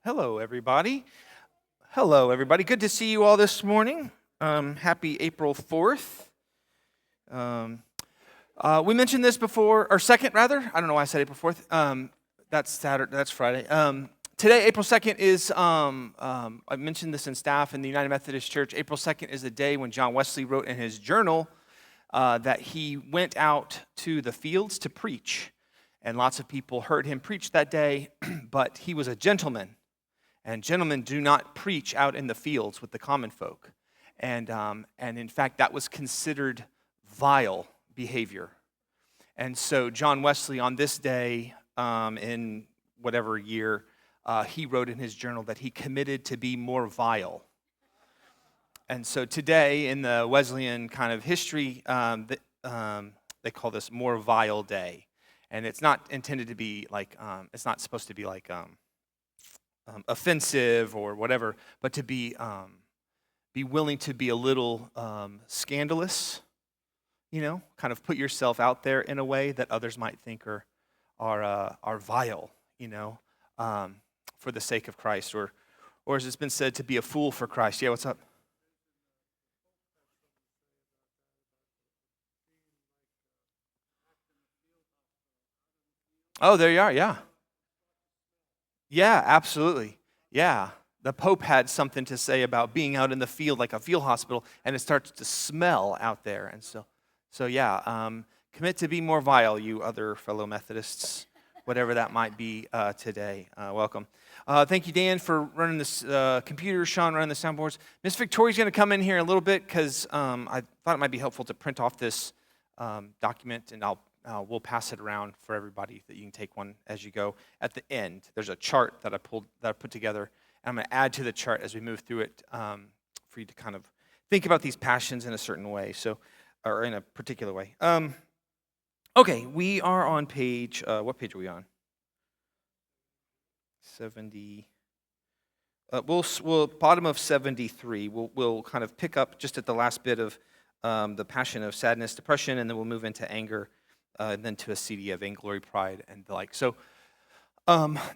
Hello, everybody. Hello, everybody. Good to see you all this morning. Happy April 4th. We mentioned this before, or second, rather. I don't know why I said April 4th. That's Saturday. That's Friday. Today, April 2nd is, I mentioned this in staff in the United Methodist Church. April 2nd is the day when John Wesley wrote in his journal that he went out to the fields to preach. And lots of people heard him preach that day, but he was a gentleman. And gentlemen do not preach out in the fields with the common folk. And in fact, that was considered vile behavior. And so John Wesley, on this day, in whatever year, he wrote in his journal that he committed to be more vile. And so today, in the Wesleyan kind of history, they call this More Vile Day. And it's not intended to be like, it's not supposed to be like offensive or whatever, but to be willing to be a little scandalous, kind of put yourself out there in a way that others might think are vile, for the sake of Christ, or as it's been said, to be a fool for Christ. Yeah, what's up? Oh, there you are, yeah. Yeah, absolutely. Yeah. The Pope had something to say about being out in the field like a field hospital, and it starts to smell out there. And so yeah, commit to be more vile, you other fellow Methodists, whatever that might be today. Welcome. Thank you, Dan, for running this computer, Sean running the soundboards. Miss Victoria's going to come in here in a little bit because I thought it might be helpful to print off this document, and we'll pass it around for everybody that you can take one as you go. At the end, there's a chart that I put together, and I'm going to add to the chart as we move through it for you to kind of think about these passions in a certain way, or in a particular way. Okay, we are on page. What page are we on? 70. We'll bottom of 73. We'll kind of pick up just at the last bit of the passion of sadness, depression, and then we'll move into anger. And then to a CD of vainglory, pride, and the like. So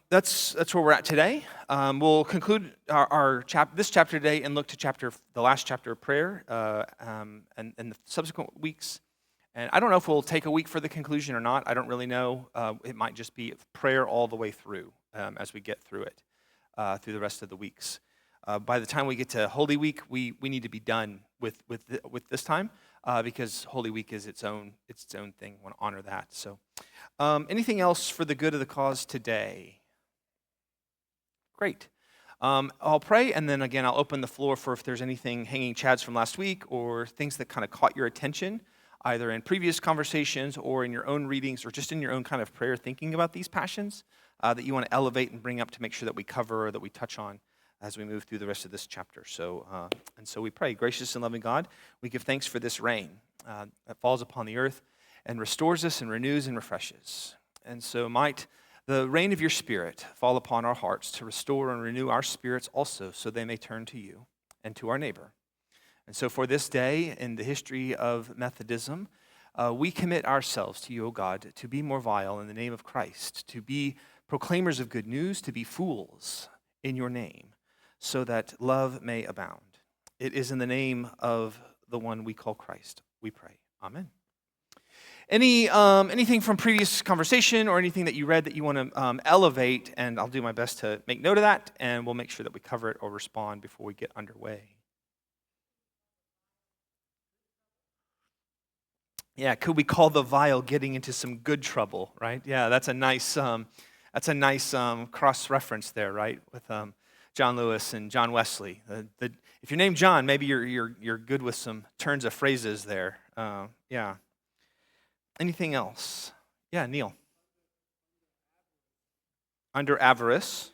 that's where we're at today. We'll conclude this chapter today and look to the last chapter of prayer and the subsequent weeks. And I don't know if we'll take a week for the conclusion or not. I don't really know. It might just be prayer all the way through as we get through it, through the rest of the weeks. By the time we get to Holy Week, we need to be done with this time. Because Holy Week is its own thing. I want to honor that. So, anything else for the good of the cause today? Great. I'll pray, and then again, I'll open the floor for if there's anything hanging chads from last week or things that kind of caught your attention, either in previous conversations or in your own readings or just in your own kind of prayer thinking about these passions that you want to elevate and bring up to make sure that we cover or that we touch on as we move through the rest of this chapter. So we pray, gracious and loving God, we give thanks for this rain that falls upon the earth and restores us and renews and refreshes. And so might the rain of your Spirit fall upon our hearts to restore and renew our spirits also, so they may turn to you and to our neighbor. And so for this day in the history of Methodism, we commit ourselves to you, O God, to be more vile in the name of Christ, to be proclaimers of good news, to be fools in your name, so that love may abound. It is in the name of the one we call Christ, we pray. Amen. Anything from previous conversation or anything that you read that you want to elevate, and I'll do my best to make note of that, and we'll make sure that we cover it or respond before we get underway. Yeah, could we call the vile getting into some good trouble, right? Yeah, that's a nice cross-reference there, right, with John Lewis and John Wesley. If you're named John, maybe you're good with some turns of phrases there. Yeah. Anything else? Yeah, Neil. Under avarice.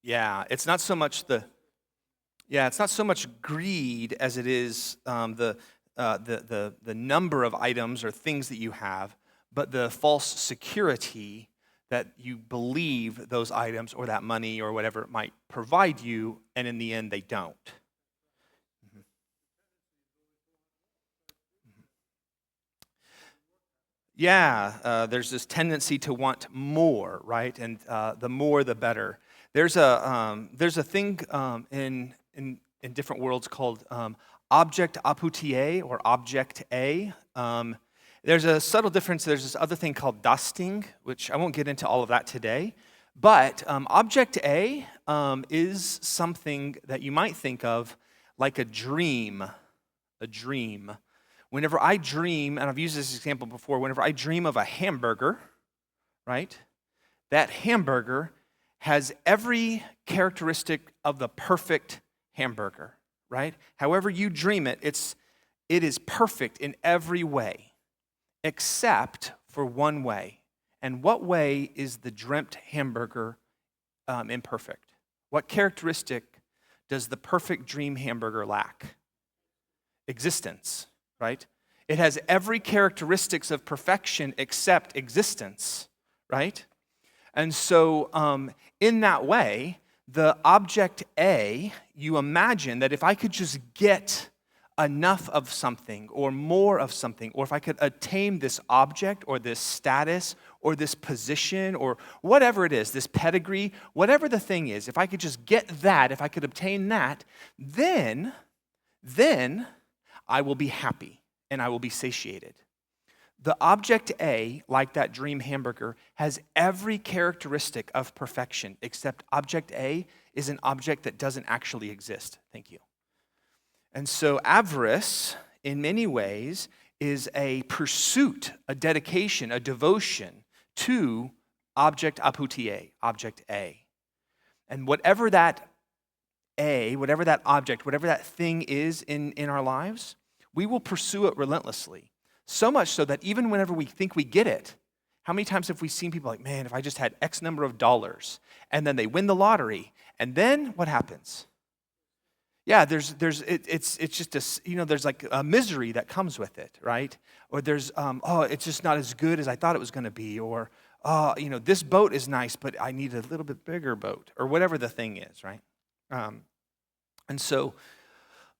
Yeah, it's not so much greed as it is the number of items or things that you have, but the false security that you believe those items or that money or whatever it might provide you, and in the end they don't. Mhm. Yeah, there's this tendency to want more, right? And the more, the better. There's a thing in different worlds called object aputier or object A. There's a subtle difference. There's this other thing called dusting, which I won't get into all of that today. But object A is something that you might think of like a dream. A dream. Whenever I dream, and I've used this example before, whenever I dream of a hamburger, right, that hamburger has every characteristic of the perfect hamburger, right? However you dream it, it is perfect in every way, except for one way. And what way is the dreamt hamburger imperfect? What characteristic does the perfect dream hamburger lack? Existence, right? It has every characteristics of perfection except existence, right? And so in that way, the object A, you imagine that if I could just get enough of something or more of something, or if I could attain this object or this status or this position or whatever it is, this pedigree, whatever the thing is, if I could just get that, if I could obtain that, then I will be happy and I will be satiated. The object A, like that dream hamburger, has every characteristic of perfection, except object A is an object that doesn't actually exist. Thank you. And so avarice, in many ways, is a pursuit, a dedication, a devotion to object aputier, object A. And whatever that A, whatever that object, whatever that thing is in our lives, we will pursue it relentlessly. So much so that even whenever we think we get it, how many times have we seen people like, man, if I just had X number of dollars, and then they win the lottery, and then what happens? Yeah, it's just there's like a misery that comes with it, right? Or there's it's just not as good as I thought it was going to be, or this boat is nice, but I need a little bit bigger boat, or whatever the thing is, right? And so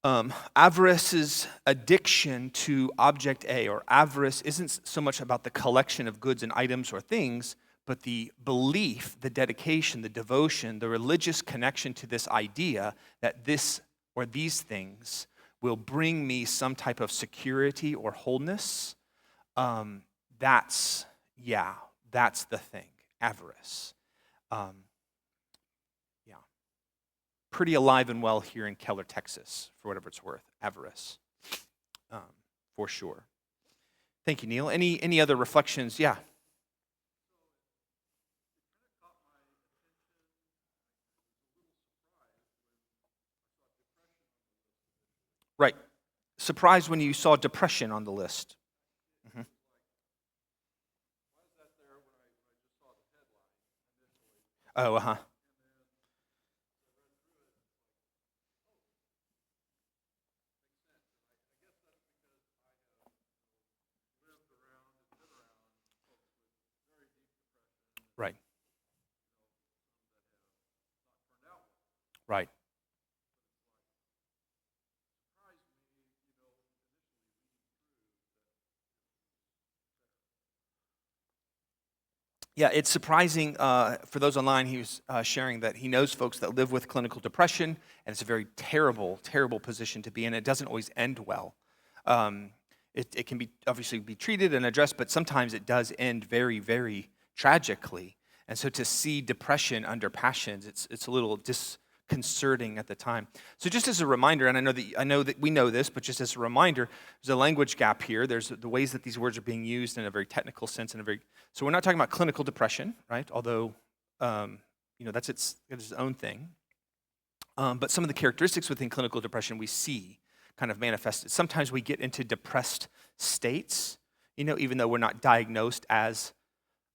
avarice's addiction to object A, or avarice isn't so much about the collection of goods and items or things, but the belief, the dedication, the devotion, the religious connection to this idea that this or these things will bring me some type of security or wholeness. That's the thing, avarice. Pretty alive and well here in Keller, Texas, for whatever it's worth, avarice, for sure. Thank you, Neil. Any other reflections? Yeah. Right. Surprised when you saw depression on the list. Mm-hmm. Oh, uh-huh. Right. Right. Yeah, it's surprising for those online. He was sharing that he knows folks that live with clinical depression, and it's a very terrible, terrible position to be in. It doesn't always end well. It can be obviously be treated and addressed, but sometimes it does end very, very tragically. And so to see depression under passions, it's a little disconcerting at the time. So just as a reminder, and I know that we know this, but just as a reminder, there's a language gap here. There's the ways that these words are being used in a very technical sense, so we're not talking about clinical depression, right? Although that's its own thing. But some of the characteristics within clinical depression we see kind of manifested. Sometimes we get into depressed states, even though we're not diagnosed as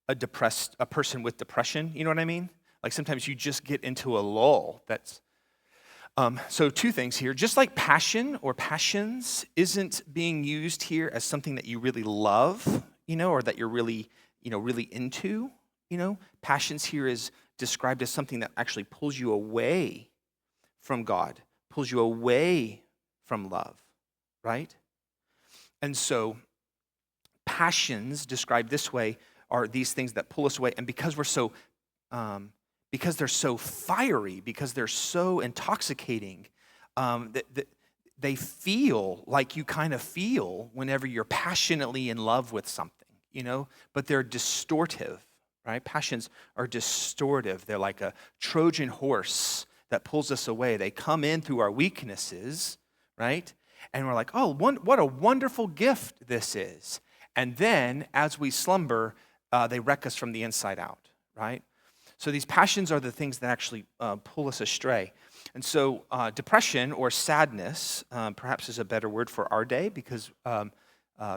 a person with depression, you know what I mean? Like sometimes you just get into a lull. So two things here. Just like passion or passions isn't being used here as something that you really love, or that you're really, really into. Passions here is described as something that actually pulls you away from God, pulls you away from love, right? And so passions described this way are these things that pull us away. And because they're so fiery, because they're so intoxicating, they feel like you kind of feel whenever you're passionately in love with something, but they're distortive, right? Passions are distortive. They're like a Trojan horse that pulls us away. They come in through our weaknesses, right? And we're like, oh, what a wonderful gift this is. And then as we slumber, they wreck us from the inside out, right? So these passions are the things that actually pull us astray. And so depression or sadness perhaps is a better word for our day, because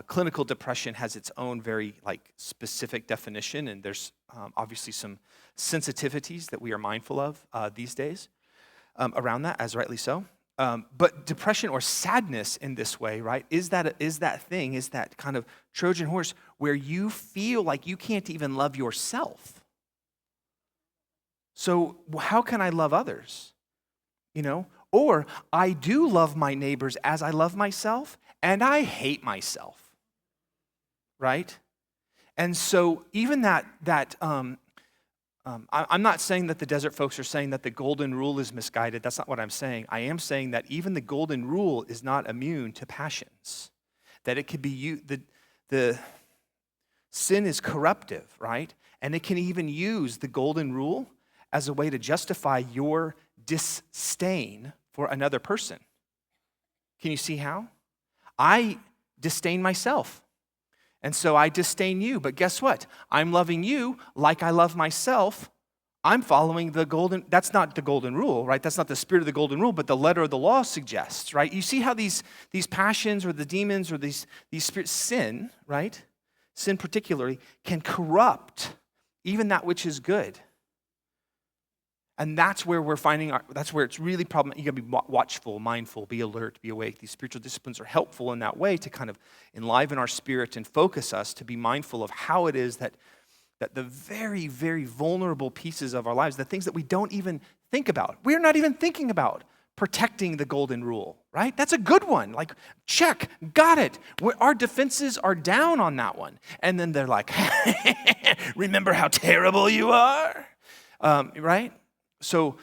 clinical depression has its own very specific definition, and there's obviously some sensitivities that we are mindful of these days around that, as rightly so. But depression or sadness in this way, right, is that kind of Trojan horse where you feel like you can't even love yourself. So how can I love others? Or I do love my neighbors as I love myself, and I hate myself, right? And so even I'm not saying that the desert folks are saying that the golden rule is misguided. That's not what I'm saying. I am saying that even the golden rule is not immune to passions. That it could be the sin is corruptive, right? And it can even use the golden rule as a way to justify your disdain for another person. Can you see how? I disdain myself. And so I disdain you, but guess what? I'm loving you like I love myself. I'm following that's not the golden rule, right? That's not the spirit of the golden rule, but the letter of the law suggests, right? You see how these passions or the demons or these spirits, sin, right? Sin particularly, can corrupt even that which is good. And that's where that's where it's really problematic. You gotta be watchful, mindful, be alert, be awake. These spiritual disciplines are helpful in that way to kind of enliven our spirit and focus us to be mindful of how it is that the very, very vulnerable pieces of our lives, the things that we don't even think about, we're not even thinking about protecting the golden rule, right? That's a good one. Check, got it. Our defenses are down on that one. And then they're like, remember how terrible you are? Right? So,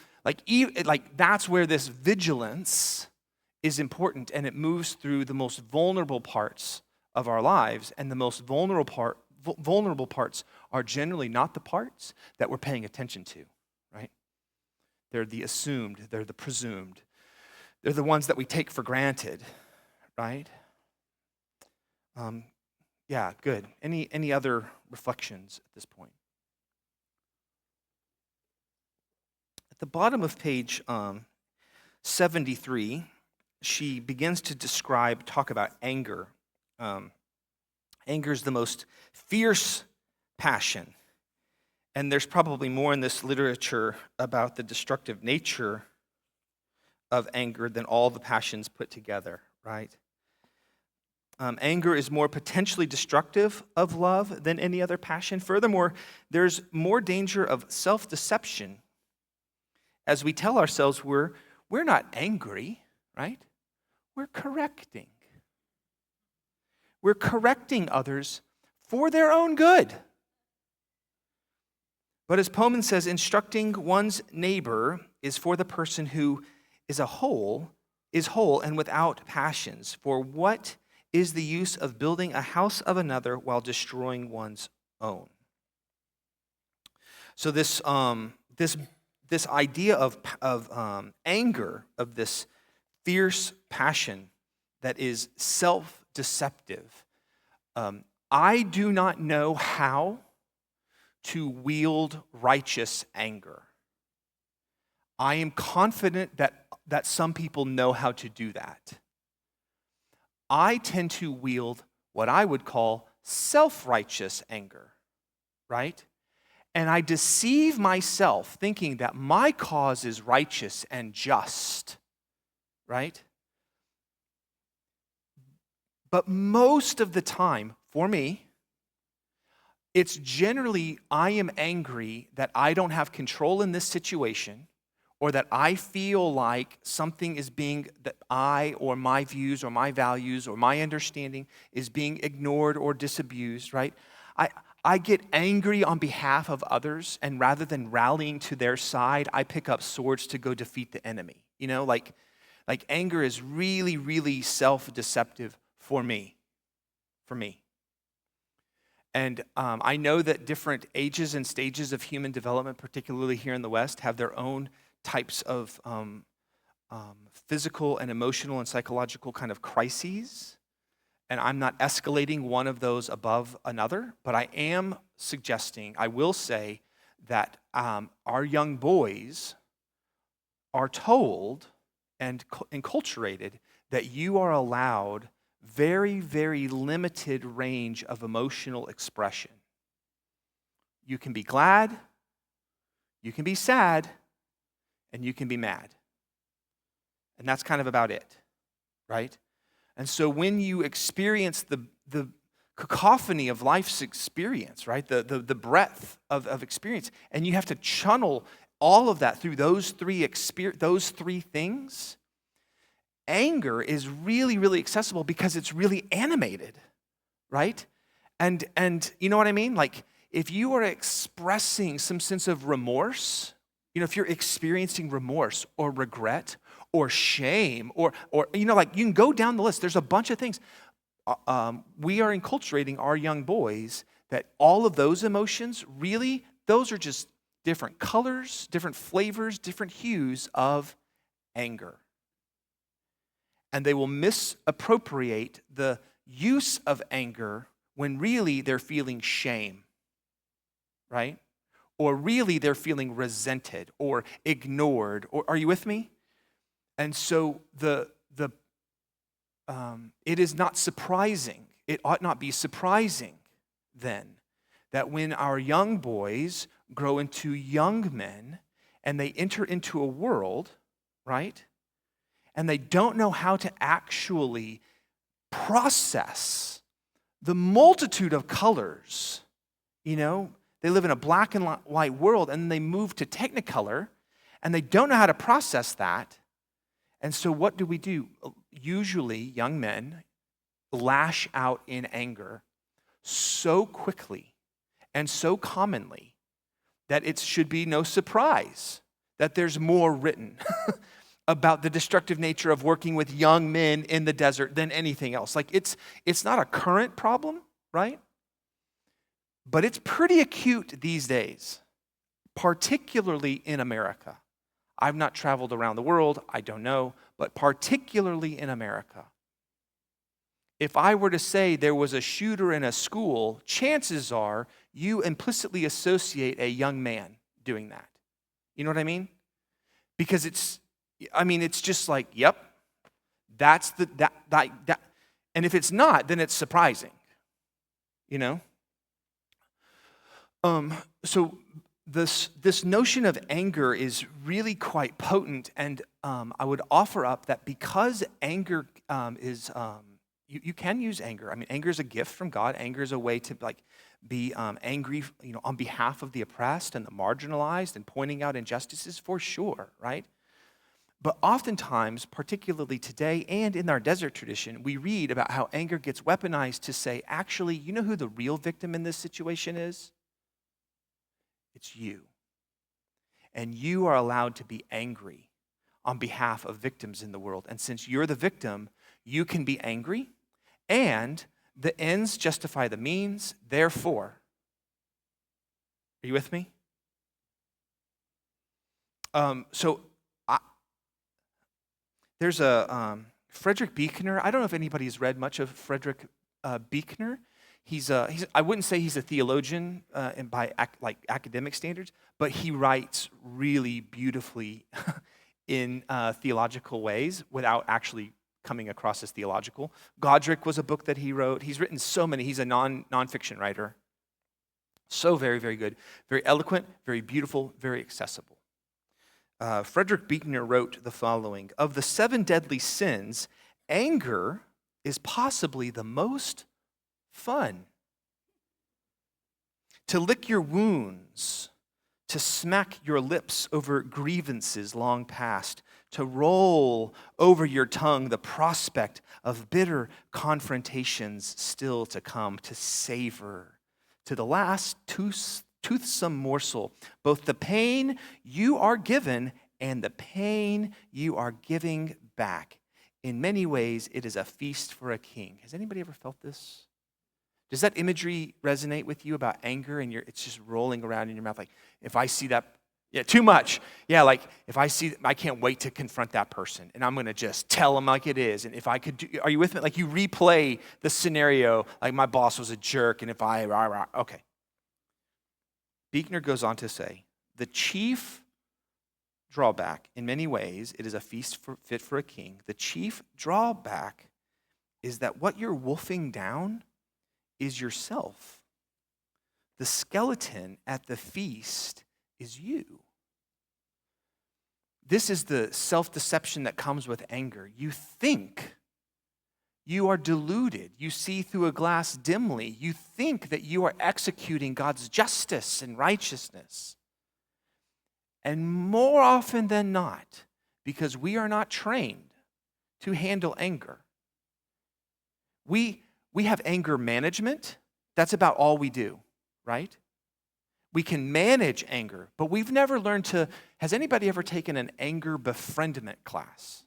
that's where this vigilance is important, and it moves through the most vulnerable parts of our lives, and the most vulnerable parts are generally not the parts that we're paying attention to, right? They're the assumed, they're the presumed, they're the ones that we take for granted, right? Yeah, good. Any other reflections at this point? At the bottom of page 73, she begins to talk about anger. Anger is the most fierce passion. And there's probably more in this literature about the destructive nature of anger than all the passions put together, right? Anger is more potentially destructive of love than any other passion. Furthermore, there's more danger of self-deception as we tell ourselves we're not angry, right? We're correcting. We're correcting others for their own good. But as Pullman says, instructing one's neighbor is for the person who is whole and without passions. For what is the use of building a house of another while destroying one's own? So this idea of anger, of this fierce passion that is self-deceptive, I do not know how to wield righteous anger. I am confident that some people know how to do that. I tend to wield what I would call self-righteous anger, right? And I deceive myself thinking that my cause is righteous and just, right? But most of the time, for me, it's generally, I am angry that I don't have control in this situation, or that I feel like something is being, that I or my views or my values or my understanding is being ignored or disabused, right? I get angry on behalf of others, and rather than rallying to their side, I pick up swords to go defeat the enemy. You know, like anger is really, really self-deceptive for me. And I know that different ages and stages of human development, particularly here in the West, have their own types of physical and emotional and psychological kind of crises. And I'm not escalating one of those above another, but I am suggesting, I will say, that our young boys are told and enculturated that you are allowed very, very limited range of emotional expression. You can be glad, you can be sad, and you can be mad. And that's kind of about it, right? And so when you experience the cacophony of life's experience, right, the breadth of experience, and you have to channel all of that through those three things, anger is really, really accessible because it's really animated, right? And you know what I mean? Like, if you are expressing some sense of remorse, you know, if you're experiencing remorse or regret or shame or you know, like, you can go down the list. There's a bunch of things. We are enculturating our young boys that all of those emotions, really, those are just different colors, different flavors, different hues of anger. And they will misappropriate the use of anger when really they're feeling shame, right? Or really they're feeling resented or ignored. Or are you with me? And so it is not surprising, it ought not be surprising then, that when our young boys grow into young men and they enter into a world, right, and they don't know how to actually process the multitude of colors, you know, they live in a black and white world, and they move to Technicolor, and they don't know how to process that. And so what do? Usually, young men lash out in anger so quickly and so commonly that it should be no surprise that there's more written about the destructive nature of working with young men in the desert than anything else. Like, it's not a current problem, right? But it's pretty acute these days, particularly in America. I've not traveled around the world, I don't know, but particularly in America. If I were to say there was a shooter in a school, chances are you implicitly associate a young man doing that. You know what I mean? Because it's just like, yep, that's that. And if it's not, then it's surprising, you know? So this notion of anger is really quite potent, and I would offer up that because anger is, you can use anger. I mean, anger is a gift from God. Anger is a way to be angry, you know, on behalf of the oppressed and the marginalized and pointing out injustices, for sure, right? But oftentimes, particularly today and in our desert tradition, we read about how anger gets weaponized to say, actually, you know who the real victim in this situation is? It's you. And you are allowed to be angry on behalf of victims in the world. And since you're the victim, you can be angry, and the ends justify the means. Therefore, are you with me? There's a Frederick Buechner. I don't know if anybody's read much of Frederick Buechner. He's I wouldn't say he's a theologian by academic standards, but he writes really beautifully in theological ways without actually coming across as theological. Godric was a book that he wrote. He's written so many. He's a nonfiction writer. So very, very good. Very eloquent, very beautiful, very accessible. Frederick Buechner wrote the following: of the 7 deadly sins, anger is possibly the most fun. to lick your wounds, to smack your lips over grievances long past, to roll over your tongue the prospect of bitter confrontations still to come, to savor to the last toothsome morsel both the pain you are given and the pain you are giving back. In many ways, it is a feast for a king. Has anybody ever felt this? Does that imagery resonate with you about anger and it's just rolling around in your mouth? Like, if I see that, yeah, too much. Yeah, like, if I see, I can't wait to confront that person, and I'm going to just tell them like it is. And if I could are you with me? Like, you replay the scenario, like my boss was a jerk, and if okay. Buechner goes on to say, the chief drawback, in many ways, it is a feast fit for a king. The chief drawback is that what you're wolfing down is yourself. The skeleton at the feast is you. This is the self-deception that comes with anger. You think you are deluded. You see through a glass dimly. You think that you are executing God's justice and righteousness. And more often than not, because we are not trained to handle anger, we have anger management. That's about all we do, right? We can manage anger, but we've never learned to. Has anybody ever taken an anger befriendment class?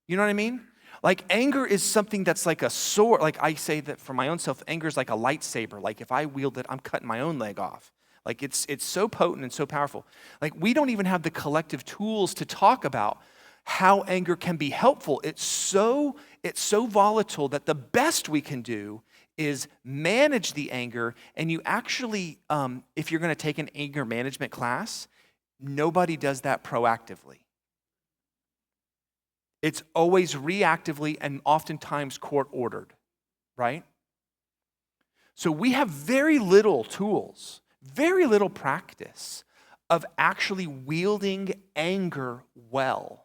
You know what I mean? Like, anger is something that's like a sword. Like, I say that for my own self, anger is like a lightsaber. Like, if I wield it, I'm cutting my own leg off. Like, it's so potent and so powerful. Like, we don't even have the collective tools to talk about how anger can be helpful. It's so volatile that the best we can do is manage the anger. And you actually, if you're going to take an anger management class, nobody does that proactively. It's always reactively and oftentimes court-ordered, right? So we have very little tools, very little practice of actually wielding anger well.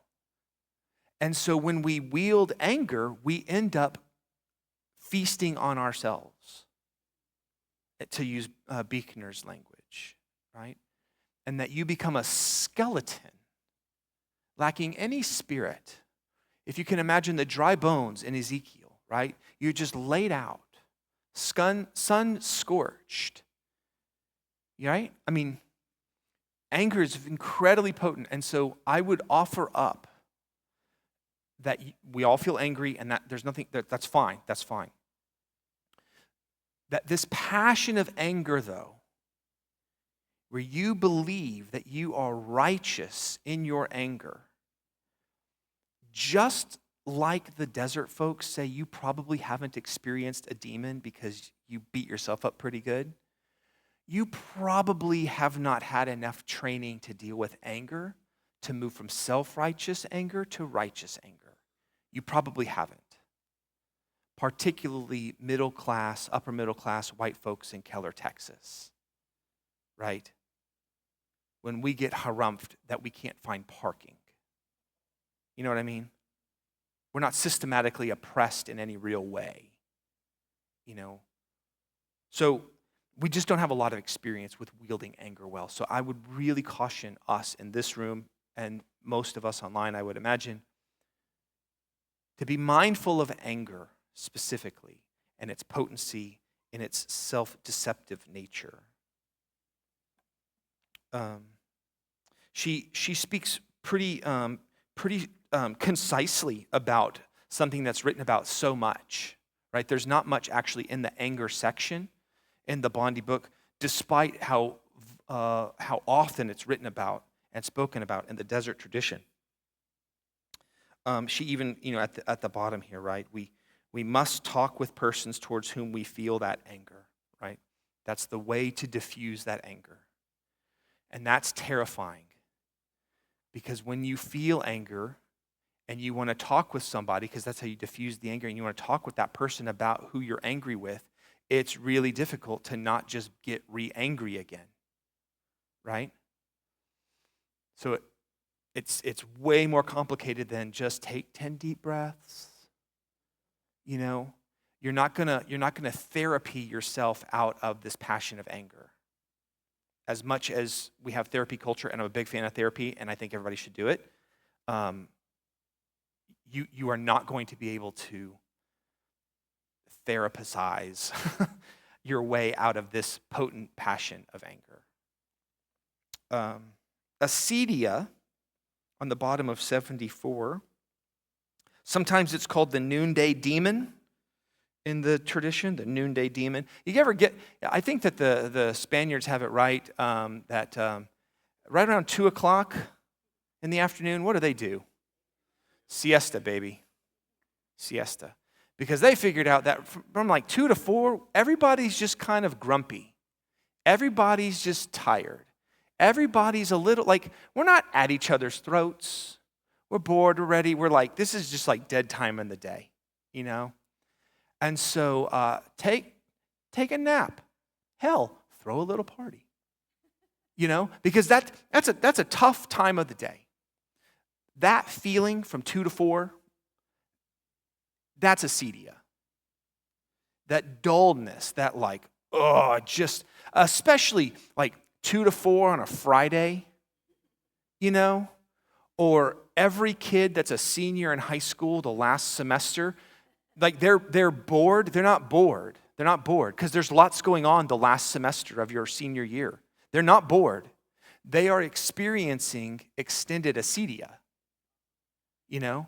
And so when we wield anger, we end up feasting on ourselves, to use Buechner's language, right? And that you become a skeleton, lacking any spirit. If you can imagine the dry bones in Ezekiel, right? You're just laid out, sun scorched, right? I mean, anger is incredibly potent. And so I would offer up that we all feel angry, and that there's nothing, that's fine, that's fine. That this passion of anger, though, where you believe that you are righteous in your anger, just like the desert folks say you probably haven't experienced a demon because you beat yourself up pretty good, you probably have not had enough training to deal with anger to move from self-righteous anger to righteous anger. You probably haven't. Particularly middle class, upper middle class white folks in Keller, Texas, right? When we get harumphed that we can't find parking. You know what I mean? We're not systematically oppressed in any real way, you know? So we just don't have a lot of experience with wielding anger well. So I would really caution us in this room, and most of us online, I would imagine, to be mindful of anger specifically and its potency and its self-deceptive nature. She speaks pretty concisely about something that's written about so much, right? There's not much actually in the anger section in the Bondi book, despite how often it's written about and spoken about in the desert tradition. She even, at the bottom here, right? We must talk with persons towards whom we feel that anger, right? That's the way to diffuse that anger. And that's terrifying. Because when you feel anger and you want to talk with somebody, because that's how you diffuse the anger, and you want to talk with that person about who you're angry with, it's really difficult to not just get re-angry again, right? So it's way more complicated than just take 10 deep breaths. You you're not gonna therapy yourself out of this passion of anger. As much as we have therapy culture, and I'm a big fan of therapy, and I think everybody should do it, you are not going to be able to therapize your way out of this potent passion of anger. Acedia, on the bottom of 74, sometimes it's called the noonday demon in the tradition, the noonday demon. You ever get, I think that the Spaniards have it right, that right around 2 o'clock in the afternoon, what do? Siesta, baby. Siesta. Because they figured out that from like 2 to 4, everybody's just kind of grumpy. Everybody's just tired. Everybody's a little, like, we're not at each other's throats. We're bored already. We're like, this is just like dead time in the day, you know? And so take a nap. Hell, throw a little party. You know? Because that's a tough time of the day. That feeling from 2 to 4, that's acedia. That dullness, that like, just, especially like 2 to 4 on a Friday, you know? Or every kid that's a senior in high school the last semester, like they're bored. They're not bored. They're not bored because there's lots going on the last semester of your senior year. They're not bored. They are experiencing extended acedia. You know?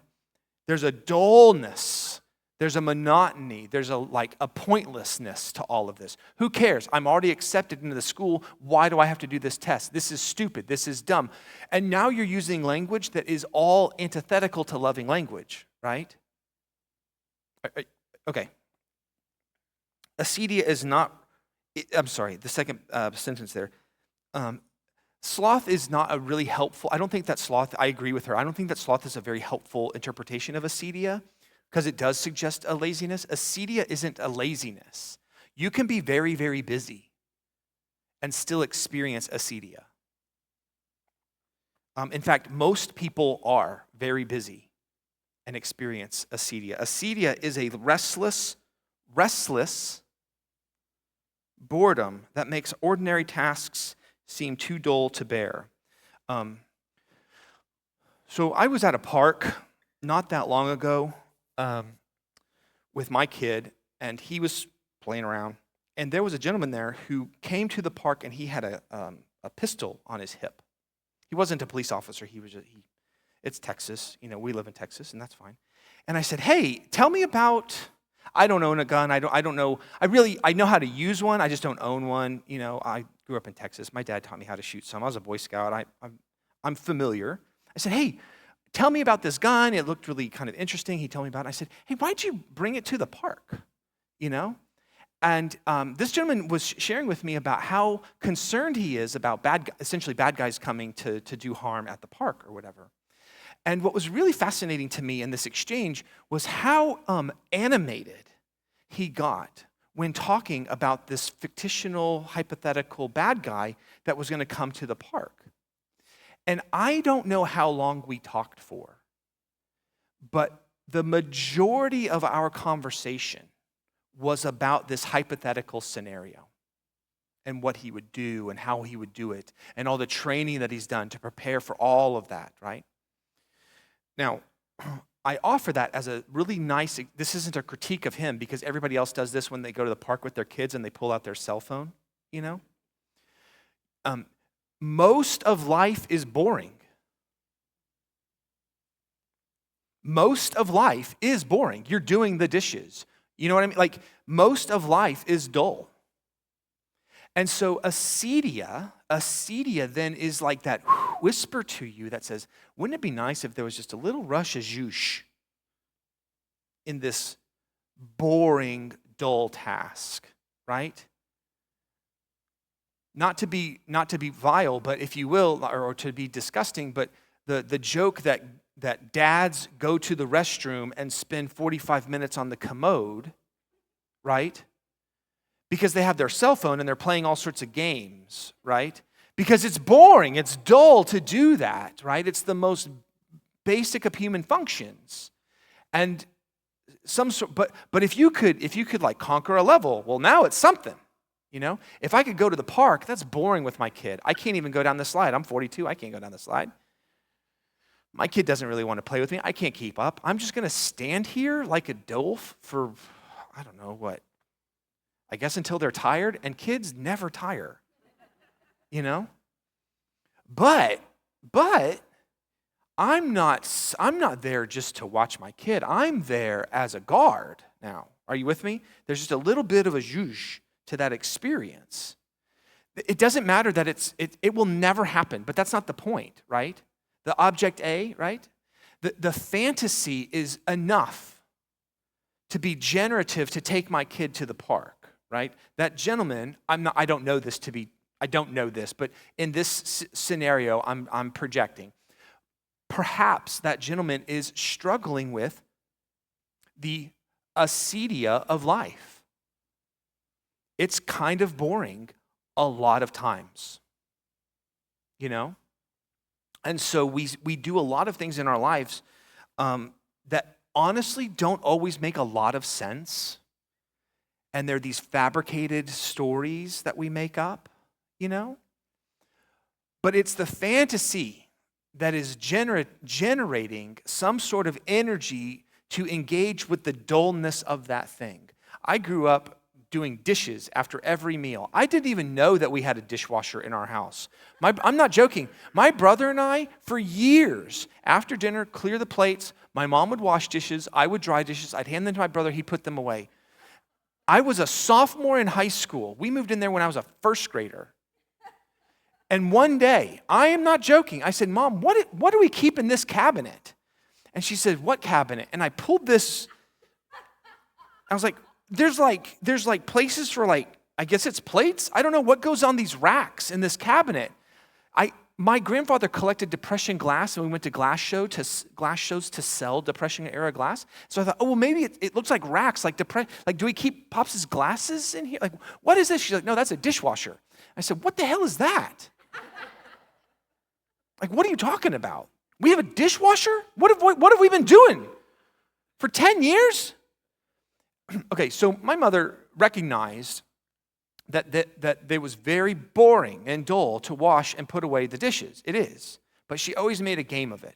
There's a dullness. There's a monotony. There's a pointlessness to all of this. Who cares? I'm already accepted into the school. Why do I have to do this test? This is stupid. This is dumb. And now you're using language that is all antithetical to loving language, right? Okay. Acedia is not, I'm sorry, the second sentence there. Sloth is not a really helpful, I don't think that sloth, I agree with her, I don't think that sloth is a very helpful interpretation of acedia because it does suggest a laziness. Acedia isn't a laziness. You can be very, very busy and still experience acedia. In fact, most people are very busy and experience acedia. Acedia is a restless boredom that makes ordinary tasks seem too dull to bear. So I was at a park not that long ago with my kid, and he was playing around. And there was a gentleman there who came to the park, and he had a pistol on his hip. He wasn't a police officer. It's Texas. You know, we live in Texas, and that's fine. And I said, hey, tell me about, I don't own a gun. I don't know. I know how to use one. I just don't own one. You know, I grew up in Texas. My dad taught me how to shoot some. I was a Boy Scout. I'm familiar. I said, hey, tell me about this gun. It looked really kind of interesting. He told me about it. I said, hey, why'd you bring it to the park? You know? And this gentleman was sharing with me about how concerned he is about essentially bad guys coming to do harm at the park or whatever. And what was really fascinating to me in this exchange was how animated he got when talking about this fictional, hypothetical bad guy that was going to come to the park. And I don't know how long we talked for, but the majority of our conversation was about this hypothetical scenario and what he would do and how he would do it and all the training that he's done to prepare for all of that, right? Now, I offer that as a really nice, this isn't a critique of him because everybody else does this when they go to the park with their kids and they pull out their cell phone, you know? Most of life is boring. Most of life is boring. You're doing the dishes. You know what I mean? Like, most of life is dull. And so acedia then is like that whisper to you that says, wouldn't it be nice if there was just a little rush of zhoosh in this boring, dull task, right? Not to be vile, but if you will, or to be disgusting, but the joke that dads go to the restroom and spend 45 minutes on the commode, right? Because they have their cell phone and they're playing all sorts of games, right? Because it's boring, it's dull to do that, right? It's the most basic of human functions. And some sort, but if you could like conquer a level, well, now it's something, you know? If I could go to the park, that's boring with my kid. I can't even go down the slide. I'm 42, I can't go down the slide. My kid doesn't really want to play with me. I can't keep up. I'm just going to stand here like a dolph for, I don't know what, I guess until they're tired, and kids never tire, you know? But I'm not there just to watch my kid. I'm there as a guard now. Are you with me? There's just a little bit of a zhuzh to that experience. It doesn't matter that it will never happen, but that's not the point, right? The object A, right? The fantasy is enough to be generative to take my kid to the park, right? That gentleman, I don't know this, but in this scenario, I'm projecting. Perhaps that gentleman is struggling with the acedia of life. It's kind of boring a lot of times, you know? And so we do a lot of things in our lives that honestly don't always make a lot of sense. And they're these fabricated stories that we make up, you know? But it's the fantasy that is generating some sort of energy to engage with the dullness of that thing. I grew up doing dishes after every meal. I didn't even know that we had a dishwasher in our house. I'm not joking. My brother and I, for years, after dinner, clear the plates. My mom would wash dishes. I would dry dishes. I'd hand them to my brother. He'd put them away. I was a sophomore in high school. We moved in there when I was a first grader. And one day, I am not joking, I said, Mom, what do we keep in this cabinet? And she said, what cabinet? And I pulled this. I was like, there's like places for like, I guess it's plates? I don't know what goes on these racks in this cabinet. My grandfather collected Depression glass, and we went to glass shows to sell Depression-era glass. So I thought, oh, well, maybe it looks like racks, like do we keep Pops' glasses in here? Like, what is this? She's like, no, that's a dishwasher. I said, what the hell is that? Like, what are you talking about? We have a dishwasher? What have we been doing? For 10 years? Okay, so my mother recognized that it was very boring and dull to wash and put away the dishes. It is. But she always made a game of it.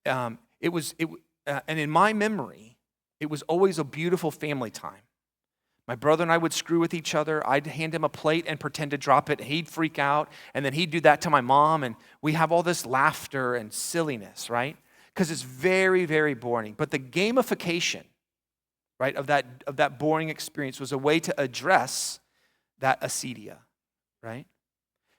And in my memory, it was always a beautiful family time. My brother and I would screw with each other. I'd hand him a plate and pretend to drop it. He'd freak out, and then he'd do that to my mom, and we have all this laughter and silliness, right? Because it's very, very boring. But the gamification, right, of that boring experience was a way to address that acedia, right?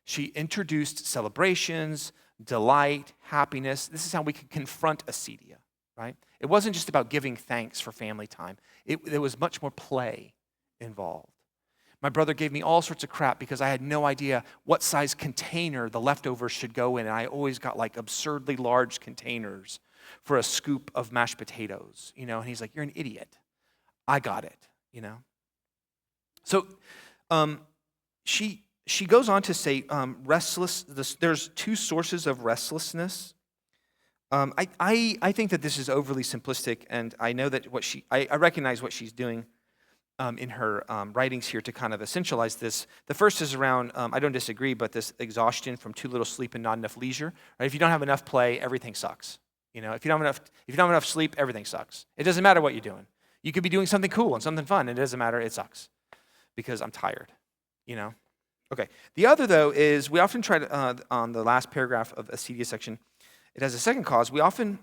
She introduced celebrations, delight, happiness. This is how we could confront acedia, right? It wasn't just about giving thanks for family time. There was much more play involved. My brother gave me all sorts of crap because I had no idea what size container the leftovers should go in, and I always got like absurdly large containers for a scoop of mashed potatoes, you know, and he's like, you're an idiot. I got it, you know. So she goes on to say there's two sources of restlessness. I think that this is overly simplistic, and I know that I recognize what she's doing in her writings here to kind of essentialize this. The first is around, I don't disagree, but this exhaustion from too little sleep and not enough leisure. Right? If you don't have enough play, everything sucks. You know, if you don't have enough sleep, everything sucks. It doesn't matter what you're doing. You could be doing something cool and something fun, and it doesn't matter, it sucks because I'm tired, you know? Okay, the other, though, is we often try to, on the last paragraph of acedia section, it has a second cause. We often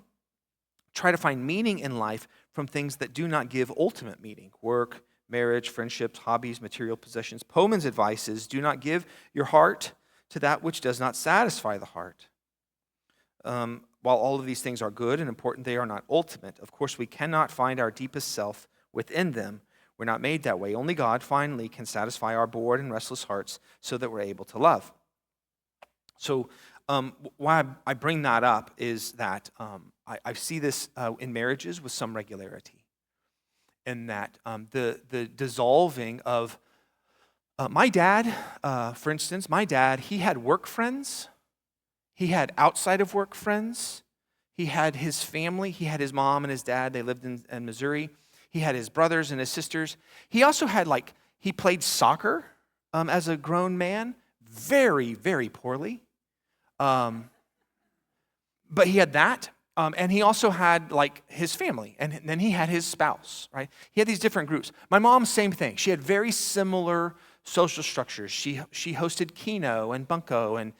try to find meaning in life from things that do not give ultimate meaning. Work, marriage, friendships, hobbies, material possessions. Pullman's advice is, do not give your heart to that which does not satisfy the heart. While all of these things are good and important, they are not ultimate. Of course, we cannot find our deepest self within them. We're not made that way. Only God, finally, can satisfy our bored and restless hearts so that we're able to love. So why I bring that up is that I see this in marriages with some regularity. And that the dissolving of my dad, for instance, he had work friends. He had outside of work friends. He had his family. He had his mom and his dad. They lived in Missouri. He had his brothers and his sisters. He also had, he played soccer as a grown man, very, very poorly. But he had that. And he also had, his family. And then he had his spouse, right? He had these different groups. My mom, same thing. She had very similar social structures. She hosted Keno and Bunko and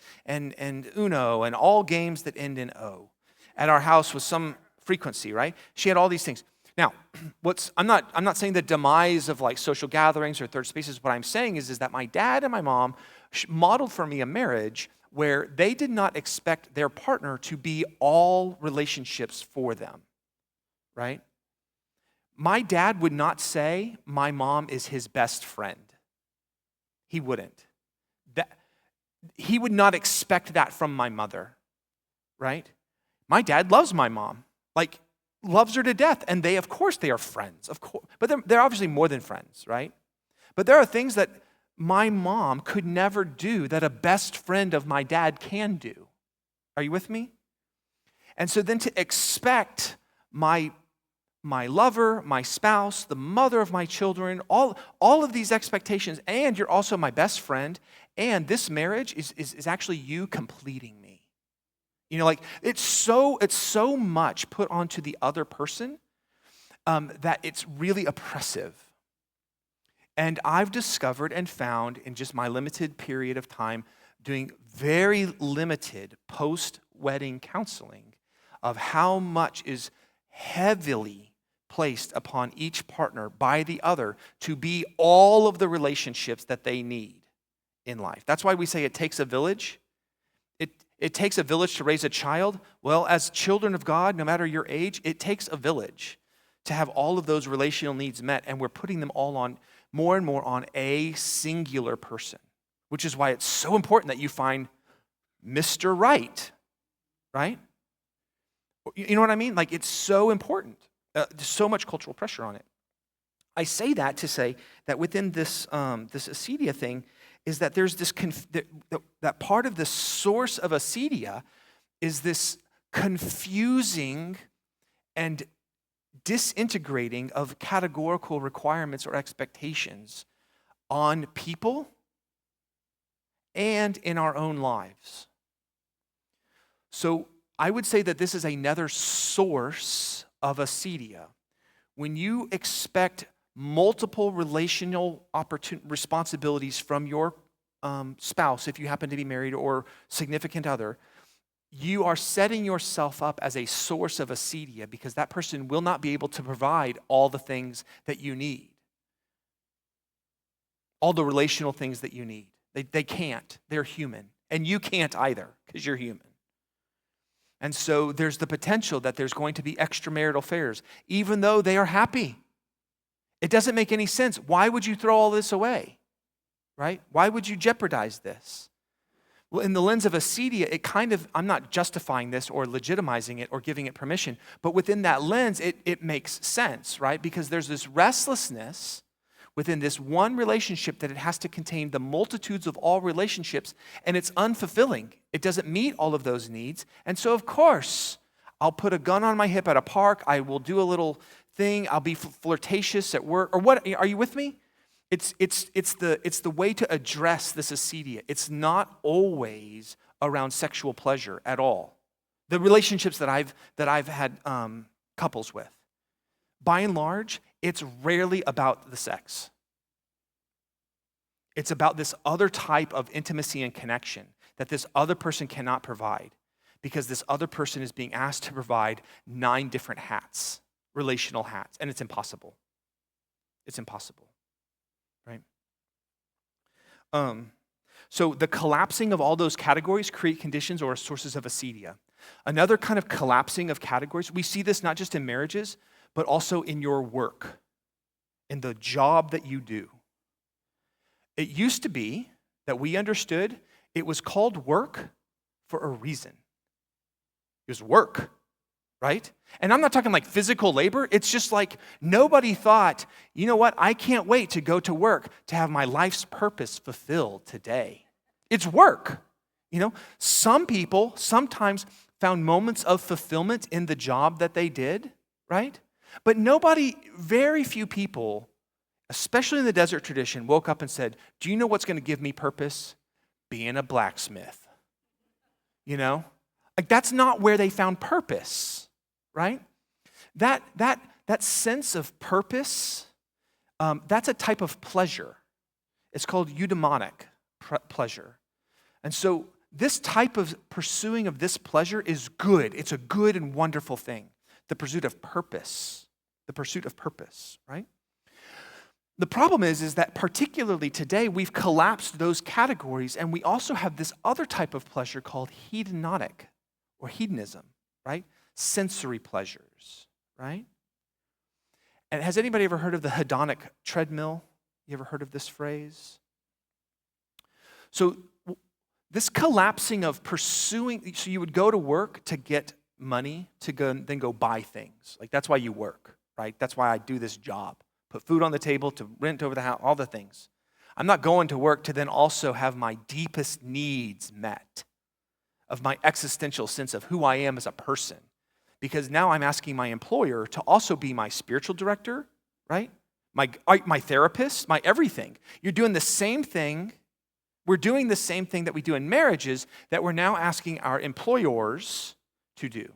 Uno and all games that end in O at our house with some frequency, right? She had all these things. Now, I'm not saying the demise of social gatherings or third spaces. What I'm saying is that my dad and my mom modeled for me a marriage where they did not expect their partner to be all relationships for them, right? My dad would not say my mom is his best friend. He wouldn't. He would not expect that from my mother, right? My dad loves my mom, loves her to death, and of course they are friends, of course. But they're obviously more than friends, right? But there are things that my mom could never do that a best friend of my dad can do. Are you with me? And so then to expect my lover, my spouse, the mother of my children, all of these expectations, and you're also my best friend, and this marriage is actually you completing me. It's so much put onto the other person that it's really oppressive. And I've discovered and found in just my limited period of time doing very limited post-wedding counseling of how much is heavily placed upon each partner by the other to be all of the relationships that they need in life. That's why we say it takes a village. It takes a village to raise a child. Well, as children of God, no matter your age, it takes a village to have all of those relational needs met, and we're putting them all on more and more on a singular person, which is why it's so important that you find Mr. Right, right? You know what I mean? It's so important. There's so much cultural pressure on it. I say that to say that within this acedia thing is that there's this that part of the source of acedia is this confusing and disintegrating of categorical requirements or expectations on people and in our own lives. So I would say that this is another source of acedia. When you expect multiple relational responsibilities from your spouse, if you happen to be married, or significant other, you are setting yourself up as a source of acedia because that person will not be able to provide all the things that you need, all the relational things that you need. They can't. They're human. And you can't either because you're human. And so there's the potential that there's going to be extramarital affairs, even though they are happy. It doesn't make any sense. Why would you throw all this away, right? Why would you jeopardize this? Well, in the lens of acedia, I'm not justifying this or legitimizing it or giving it permission, but within that lens, it makes sense, right? Because there's this restlessness within this one relationship that it has to contain the multitudes of all relationships, and it's unfulfilling. It doesn't meet all of those needs. And so, of course, I'll put a gun on my hip at a park. I will do a little thing. I'll be flirtatious at work. Or what? Are you with me? It's the way to address this acedia. It's not always around sexual pleasure at all. The relationships that I've had couples with, by and large, it's rarely about the sex. It's about this other type of intimacy and connection that this other person cannot provide because this other person is being asked to provide 9 different hats, relational hats, and it's impossible. It's impossible, right? So the collapsing of all those categories create conditions or sources of acedia. Another kind of collapsing of categories, we see this not just in marriages, but also in your work, in the job that you do. It used to be that we understood it was called work for a reason. It was work, right? And I'm not talking like physical labor. It's just like nobody thought, you know what? I can't wait to go to work to have my life's purpose fulfilled today. It's work. You know, some people sometimes found moments of fulfillment in the job that they did, right? But very few people, especially in the desert tradition, woke up and said, do you know what's going to give me purpose? Being a blacksmith. You know? Like, that's not where they found purpose, right? That sense of purpose, that's a type of pleasure. It's called eudaimonic pleasure. And so this type of pursuing of this pleasure is good. It's a good and wonderful thing. The pursuit of purpose. The pursuit of purpose, right? The problem is that particularly today, we've collapsed those categories, and we also have this other type of pleasure called hedonic or hedonism, right? Sensory pleasures, right? And has anybody ever heard of the hedonic treadmill? You ever heard of this phrase? So this collapsing of pursuing, so you would go to work to get money to then go buy things. Like, that's why you work, right? That's why I do this job. Put food on the table, to rent over the house, all the things. I'm not going to work to then also have my deepest needs met, of my existential sense of who I am as a person. Because now I'm asking my employer to also be my spiritual director, right? My therapist, my everything. You're doing the same thing. We're doing the same thing that we do in marriages that we're now asking our employers to do.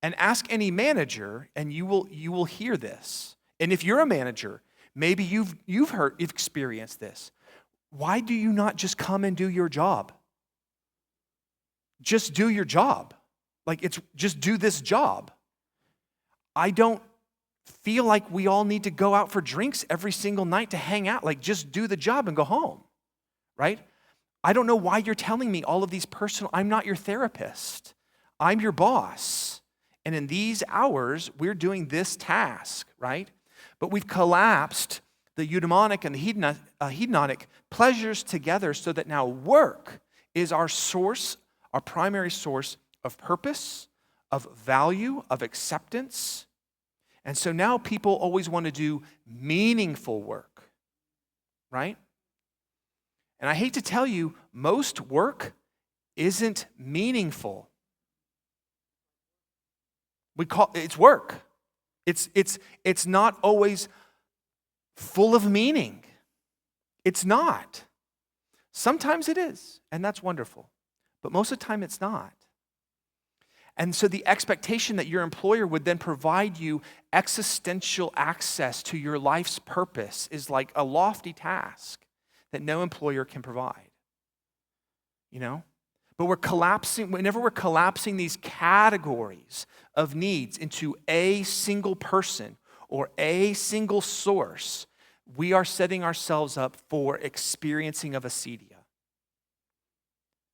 And ask any manager, and you will hear this. And if you're a manager, maybe you've experienced this. Why do you not just come and do your job? Just do your job. Like, it's just do this job. I don't feel like we all need to go out for drinks every single night to hang out. Like, just do the job and go home, right? I don't know why you're telling me all of these I'm not your therapist. I'm your boss. And in these hours, we're doing this task, right? But we've collapsed the eudaimonic and the hedonic pleasures together so that now work is our source, our primary source of purpose, of value, of acceptance. And so now people always want to do meaningful work, right? And I hate to tell you, most work isn't meaningful. It's work. It's not always full of meaning. It's not. Sometimes it is, and that's wonderful. But most of the time it's not. And so the expectation that your employer would then provide you existential access to your life's purpose is like a lofty task that no employer can provide. You know? But whenever we're collapsing these categories of needs into a single person or a single source, we are setting ourselves up for experiencing of acedia.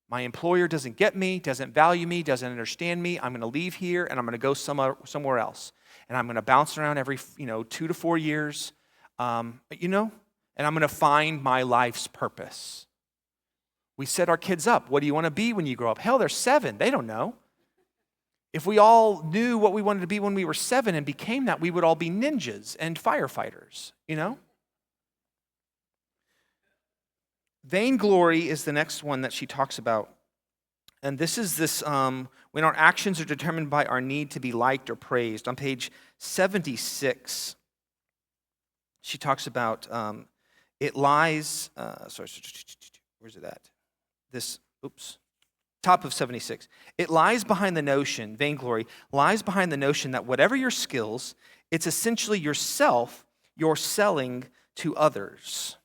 My employer doesn't get me, doesn't value me, doesn't understand me. I'm going to leave here and I'm going to go somewhere else. And I'm going to bounce around every 2 to 4 years, and I'm going to find my life's purpose. We set our kids up. What do you want to be when you grow up? Hell, they're 7. They don't know. If we all knew what we wanted to be when we were 7 and became that, we would all be ninjas and firefighters, Vainglory is the next one that she talks about. And this is when our actions are determined by our need to be liked or praised. On page 76, she talks about it lies, where's it at? Top of 76. It lies behind the notion, vainglory, lies behind the notion that whatever your skills, it's essentially yourself you're selling to others.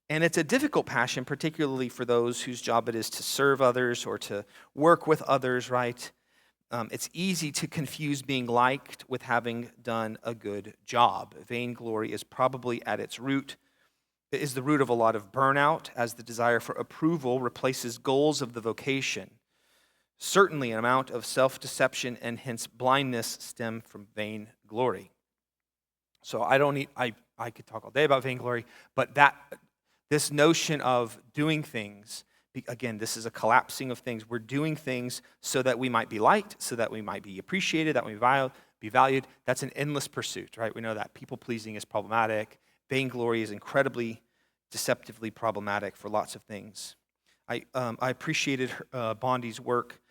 And it's a difficult passion, particularly for those whose job it is to serve others or to work with others, right? It's easy to confuse being liked with having done a good job. Vainglory is probably at its root, is the root of a lot of burnout, as the desire for approval replaces goals of the vocation. Certainly an amount of self-deception and hence blindness stem from vainglory. So I could talk all day about vainglory, but this notion of doing things, again, this is a collapsing of things. We're doing things so that we might be liked, so that we might be appreciated, that we be valued. That's an endless pursuit, right? We know that people-pleasing is problematic. Vainglory is incredibly deceptively problematic for lots of things. I appreciated Bondi's work.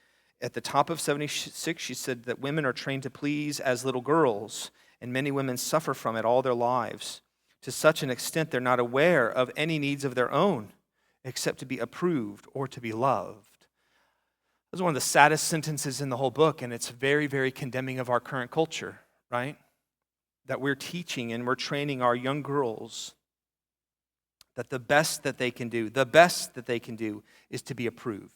At the top of 76, she said that women are trained to please as little girls, and many women suffer from it all their lives. To such an extent, they're not aware of any needs of their own, except to be approved or to be loved. This is one of the saddest sentences in the whole book, and it's very, very condemning of our current culture, right? That we're teaching and we're training our young girls that the best that they can do is to be approved.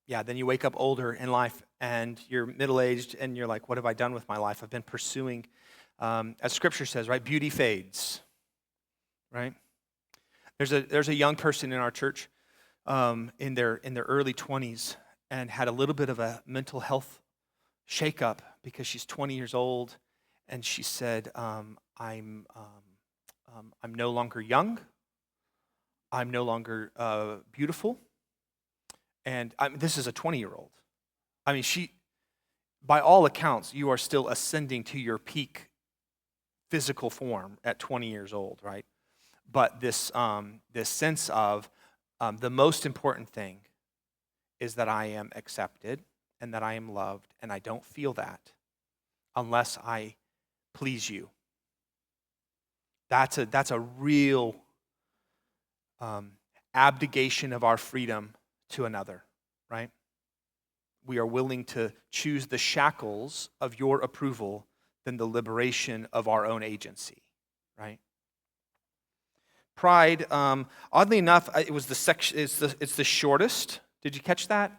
Yeah, then you wake up older in life and you're middle-aged and you're like, what have I done with my life? I've been pursuing, as Scripture says, right? Beauty fades, right? There's a young person in our church in their early 20s and had a little bit of a mental health shakeup because she's 20 years old, and she said, I'm no longer young, I'm no longer beautiful. And this is a 20-year-old. I mean, by all accounts, you are still ascending to your peak physical form at 20 years old, right? But this sense of the most important thing is that I am accepted and that I am loved, and I don't feel that unless I please you. That's a real abdication of our freedom to another, right? We are willing to choose the shackles of your approval than the liberation of our own agency, right? Pride, oddly enough, it's the shortest. Did you catch that?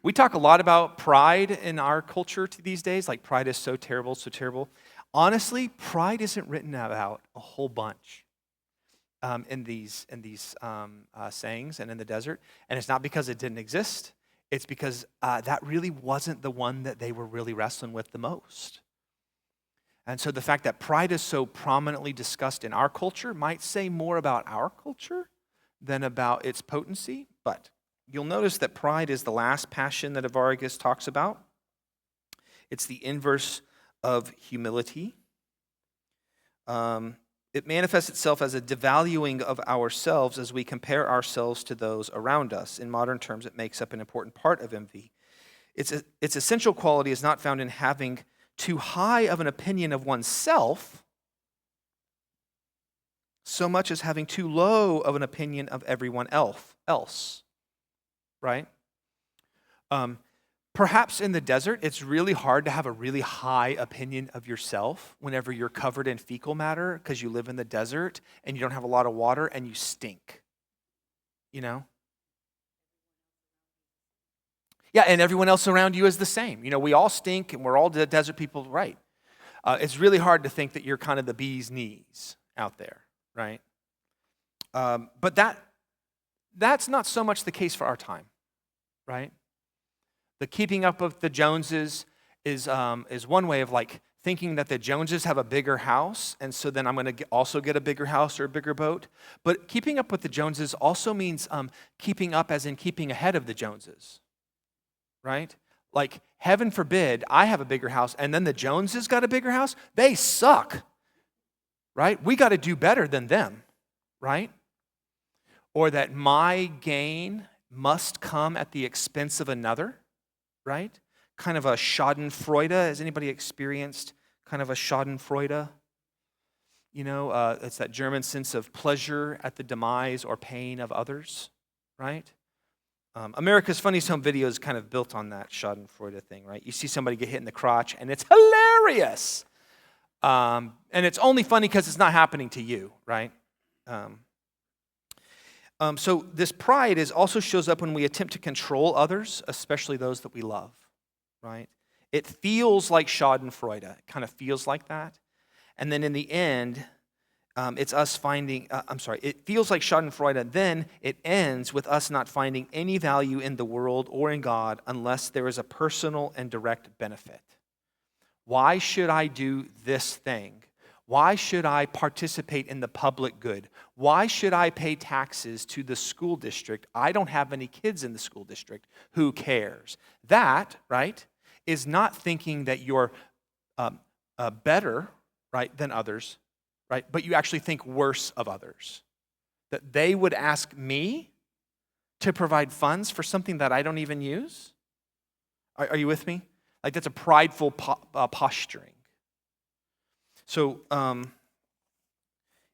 We talk a lot about pride in our culture these days, like pride is so terrible, so terrible. Honestly, pride isn't written about a whole bunch. In these sayings and in the desert. And it's not because it didn't exist. It's because that really wasn't the one that they were really wrestling with the most. And so the fact that pride is so prominently discussed in our culture might say more about our culture than about its potency. But you'll notice that pride is the last passion that Avaricus talks about. It's the inverse of humility. It manifests itself as a devaluing of ourselves as we compare ourselves to those around us. In modern terms, it makes up an important part of envy. Its essential quality is not found in having too high of an opinion of oneself, so much as having too low of an opinion of everyone else, right? Perhaps in the desert, it's really hard to have a really high opinion of yourself whenever you're covered in fecal matter because you live in the desert and you don't have a lot of water and you stink, you know? Yeah, and everyone else around you is the same. You know, we all stink and we're all desert people, right? It's really hard to think that you're kind of the bee's knees out there, right? But that's not so much the case for our time, right? The keeping up of the Joneses is one way of like thinking that the Joneses have a bigger house, and so then I'm going to also get a bigger house or a bigger boat. But keeping up with the Joneses also means keeping up as in keeping ahead of the Joneses, right? Like, heaven forbid I have a bigger house and then the Joneses got a bigger house. They suck, right? We got to do better than them, right? Or that my gain must come at the expense of another. Right? Kind of a schadenfreude. Has anybody experienced kind of a schadenfreude? You know, it's that German sense of pleasure at the demise or pain of others, right? America's Funniest Home Video is kind of built on that schadenfreude thing, right? You see somebody get hit in the crotch, and it's hilarious. And it's only funny because it's not happening to you, right? So this pride also shows up when we attempt to control others, especially those that we love, right? It feels like schadenfreude. It kind of feels like that. And then in the end, it's us finding, it feels like schadenfreude. Then it ends with us not finding any value in the world or in God unless there is a personal and direct benefit. Why should I do this thing? Why should I participate in the public good? Why should I pay taxes to the school district? I don't have any kids in the school district. Who cares? That, right, is not thinking that you're better, right, than others, right? But you actually think worse of others. That they would ask me to provide funds for something that I don't even use? Are you with me? Like, that's a prideful posturing. So,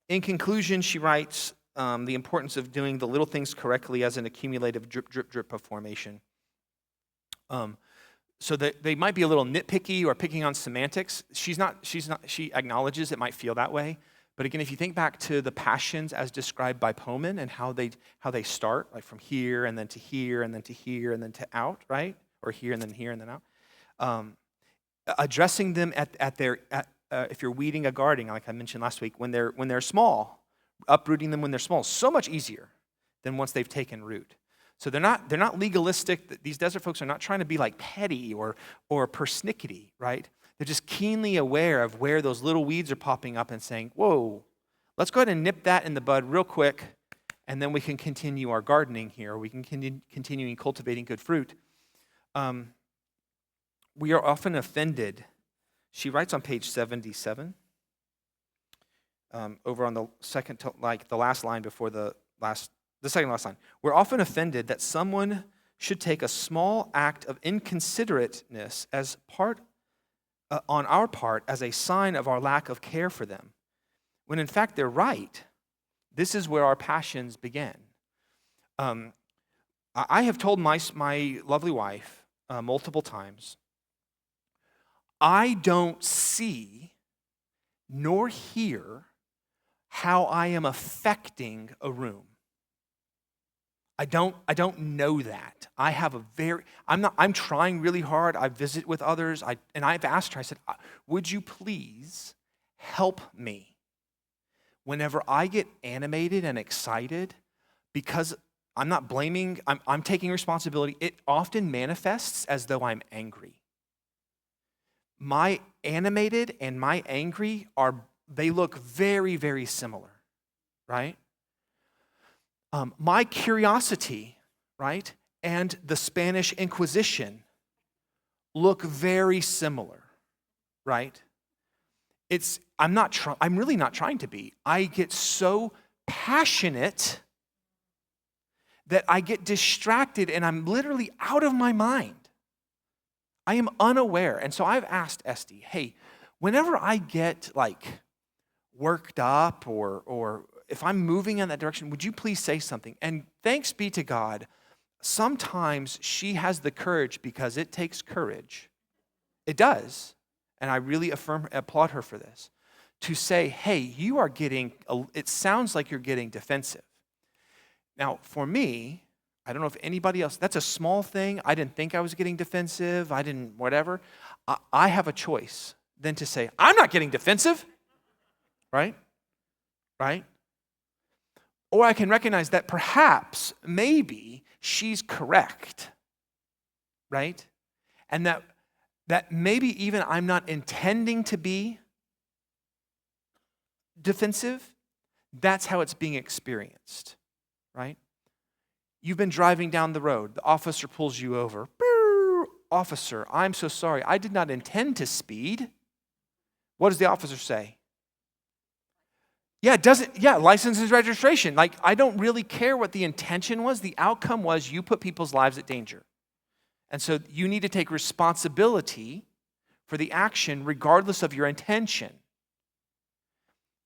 in conclusion, she writes the importance of doing the little things correctly as an accumulative drip, drip, drip of formation. So that they might be a little nitpicky or picking on semantics. She acknowledges it might feel that way. But again, if you think back to the passions as described by Pullman and how they start, like from here and then to here and then to here and then to out, right? Or here and then out. Addressing them at their if you're weeding a garden, like I mentioned last week, when they're small, uprooting them when they're small is so much easier than once they've taken root. So they're not legalistic. These desert folks are not trying to be like petty or persnickety, right? They're just keenly aware of where those little weeds are popping up and saying, whoa, let's go ahead and nip that in the bud real quick, and then we can continue our gardening here. We can continue cultivating good fruit. We are often offended. She writes on page 77, over on the second, the last line before the second last line. We're often offended that someone should take a small act of inconsiderateness as on our part as a sign of our lack of care for them, when in fact they're right. This is where our passions begin. I have told my lovely wife multiple times, I don't see nor hear how I am affecting a room. I don't know that. I'm trying really hard. I visit with others. And I've asked her, I said, would you please help me whenever I get animated and excited, because I'm not blaming, I'm taking responsibility. It often manifests as though I'm angry. My animated and my angry they look very, very similar, right? My curiosity, right, and the Spanish Inquisition look very similar, right? I'm really not trying to be. I get so passionate that I get distracted and I'm literally out of my mind. I am unaware. And so I've asked Esty, hey, whenever I get like worked up or if I'm moving in that direction, would you please say something? And thanks be to God, sometimes she has the courage, because it takes courage. It does. And I really applaud her for this. To say, hey, it sounds like you're getting defensive. Now, for me, I don't know if anybody else, that's a small thing. I didn't think I was getting defensive. I didn't, whatever. I have a choice then to say, I'm not getting defensive, right? Right? Or I can recognize that perhaps, maybe, she's correct, right? And that maybe even I'm not intending to be defensive. That's how it's being experienced, right? You've been driving down the road. The officer pulls you over. Officer, I'm so sorry. I did not intend to speed. What does the officer say? License and registration. Like, I don't really care what the intention was. The outcome was you put people's lives at danger. And so you need to take responsibility for the action regardless of your intention.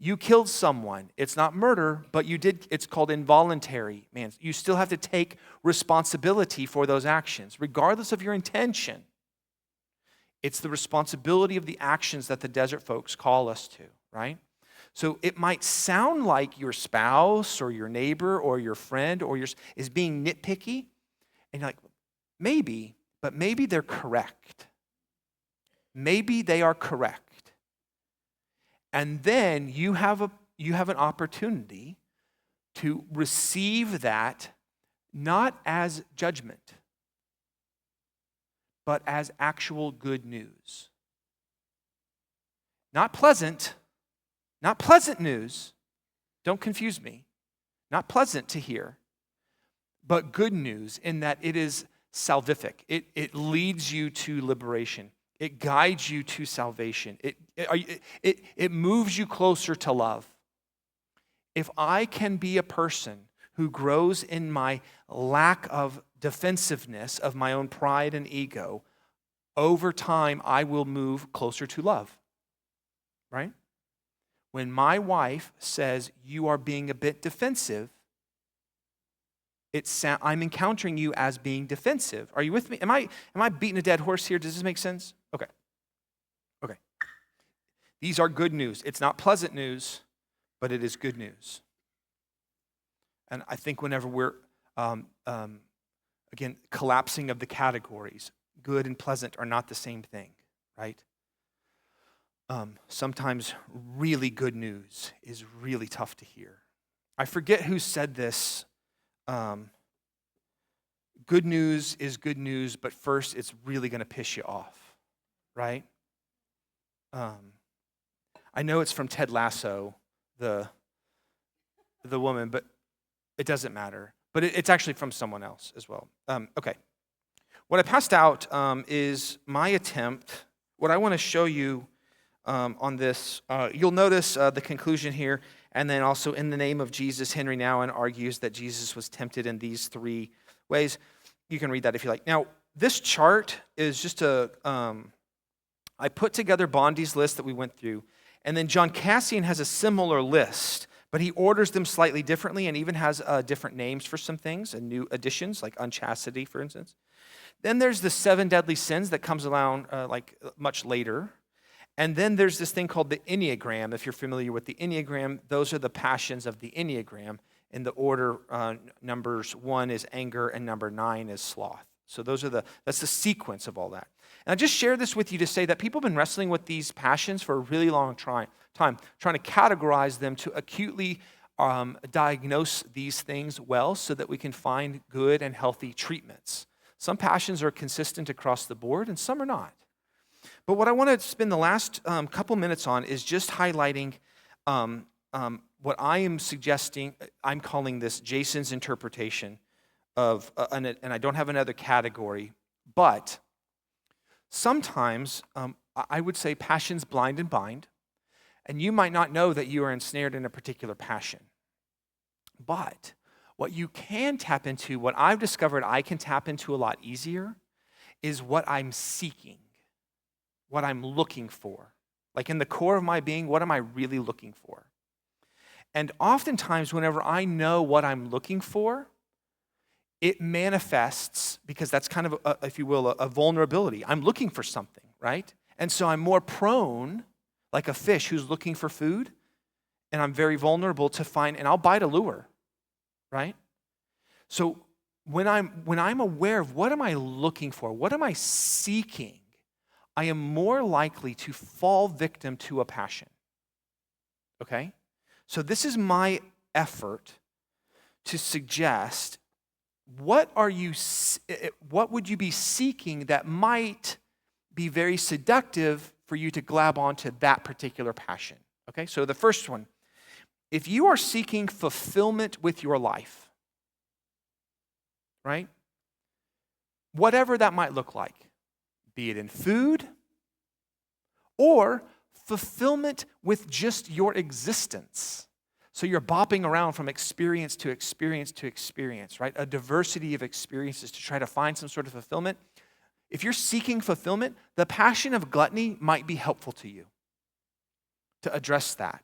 You killed someone. It's not murder, but it's called involuntary manslaughter. You still have to take responsibility for those actions, regardless of your intention. It's the responsibility of the actions that the desert folks call us to, right? So it might sound like your spouse or your neighbor or your friend is being nitpicky, and you're like, maybe, but maybe they're correct. Maybe they are correct. And then you have an opportunity to receive that not as judgment, but as actual good news. Not pleasant, Not pleasant news. Don't confuse me. Not pleasant to hear, but good news in that it is salvific. It leads you to liberation. It guides you to salvation. It moves you closer to love. If I can be a person who grows in my lack of defensiveness of my own pride and ego, over time I will move closer to love, right? When my wife says, you are being a bit defensive, I'm encountering you as being defensive. Are you with me? Am I beating a dead horse here? Does this make sense? Okay. These are good news. It's not pleasant news, but it is good news. And I think whenever we're, again, collapsing of the categories, good and pleasant are not the same thing, right? Sometimes really good news is really tough to hear. I forget who said this. Good news is good news, but first it's really going to piss you off, right? I know it's from Ted Lasso, the woman, but it doesn't matter. But it's actually from someone else as well. Okay. What I passed out is my attempt. What I want to show you on this, you'll notice the conclusion here, and then also in the name of Jesus, Henry Nouwen argues that Jesus was tempted in these three ways. You can read that if you like. Now, this chart is just I put together Bondi's list that we went through, and then John Cassian has a similar list, but he orders them slightly differently and even has different names for some things and new additions, like unchastity, for instance. Then there's the 7 deadly sins that comes around much later. And then there's this thing called the Enneagram. If you're familiar with the Enneagram, those are the passions of the Enneagram. In the order, numbers 1 is anger and number 9 is sloth. So that's the sequence of all that. And I just share this with you to say that people have been wrestling with these passions for a really long time, trying to categorize them to acutely diagnose these things well so that we can find good and healthy treatments. Some passions are consistent across the board and some are not. But what I want to spend the last couple minutes on is just highlighting what I am suggesting. I'm calling this Jason's interpretation of, and I don't have another category, but sometimes I would say passions blind and bind, and you might not know that you are ensnared in a particular passion. But what you can tap into, what I've discovered I can tap into a lot easier, is what I'm seeking, what I'm looking for. Like in the core of my being, what am I really looking for? And oftentimes, whenever I know what I'm looking for, it manifests, because that's kind of, if you will, a vulnerability. I'm looking for something, right? And so I'm more prone, like a fish who's looking for food, and I'm very vulnerable to find, and I'll bite a lure, right? So when I'm aware of what am I looking for, what am I seeking, I am more likely to fall victim to a passion, okay? So this is my effort to suggest what would you be seeking that might be very seductive for you to grab onto that particular passion, okay? So the first one, if you are seeking fulfillment with your life, right? Whatever that might look like, be it in food or fulfillment with just your existence. So you're bopping around from experience to experience to experience, right? A diversity of experiences to try to find some sort of fulfillment. If you're seeking fulfillment, the passion of gluttony might be helpful to you to address that